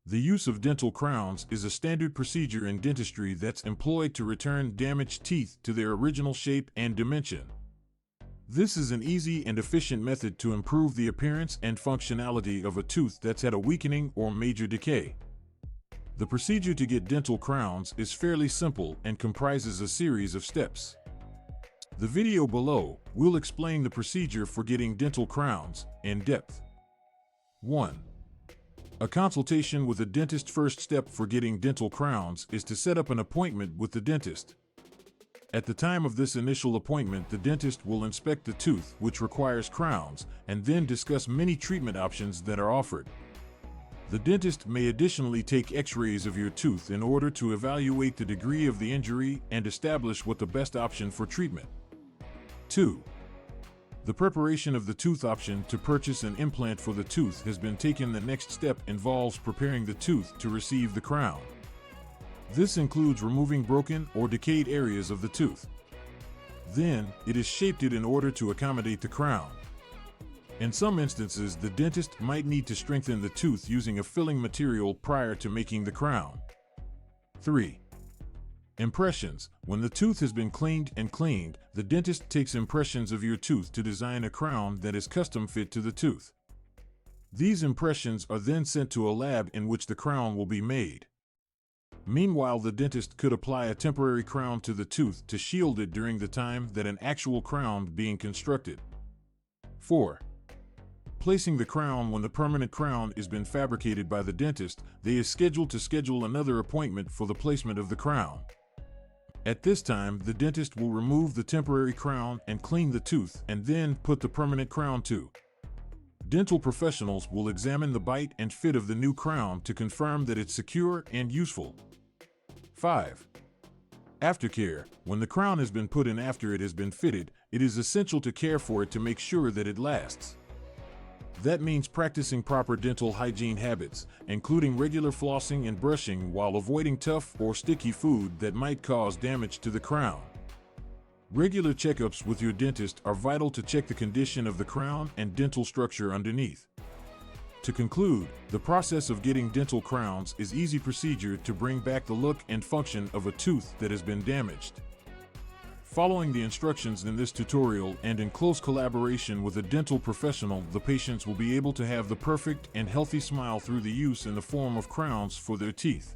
The use of dental crowns is a standard procedure in dentistry that's employed to return damaged teeth to their original shape and dimension. This is an easy and efficient method to improve the appearance and functionality of a tooth that's had a weakening or major decay. The procedure to get dental crowns is fairly simple and comprises a series of steps. The video below will explain the procedure for getting dental crowns in depth. 1. A consultation with a dentist. First step for getting dental crowns is to set up an appointment with the dentist. At the time of this initial appointment, the dentist will inspect the tooth, which requires crowns, and then discuss many treatment options that are offered. The dentist may additionally take x-rays of your tooth in order to evaluate the degree of the injury and establish what the best option for treatment. 2. The preparation of the tooth. Option to purchase an implant for the tooth has been taken. The next step involves preparing the tooth to receive the crown. This includes removing broken or decayed areas of the tooth. Then, it is shaped in order to accommodate the crown. In some instances, the dentist might need to strengthen the tooth using a filling material prior to making the crown. 3. Impressions. When the tooth has been cleaned, the dentist takes impressions of your tooth to design a crown that is custom fit to the tooth. These impressions are then sent to a lab in which the crown will be made. Meanwhile, the dentist could apply a temporary crown to the tooth to shield it during the time that an actual crown being constructed. 4. Placing the crown. When the permanent crown is been fabricated by the dentist, they is scheduled to schedule another appointment for the placement of the crown. At this time, the dentist will remove the temporary crown and clean the tooth, and then put the permanent crown to. Dental professionals will examine the bite and fit of the new crown to confirm that it's secure and useful. 5. Aftercare. When the crown has been put in after it has been fitted, it is essential to care for it to make sure that it lasts. That means practicing proper dental hygiene habits, including regular flossing and brushing while avoiding tough or sticky food that might cause damage to the crown. Regular checkups with your dentist are vital to check the condition of the crown and dental structure underneath. To conclude, the process of getting dental crowns is an easy procedure to bring back the look and function of a tooth that has been damaged. Following the instructions in this tutorial and in close collaboration with a dental professional, the patients will be able to have the perfect and healthy smile through the use in the form of crowns for their teeth.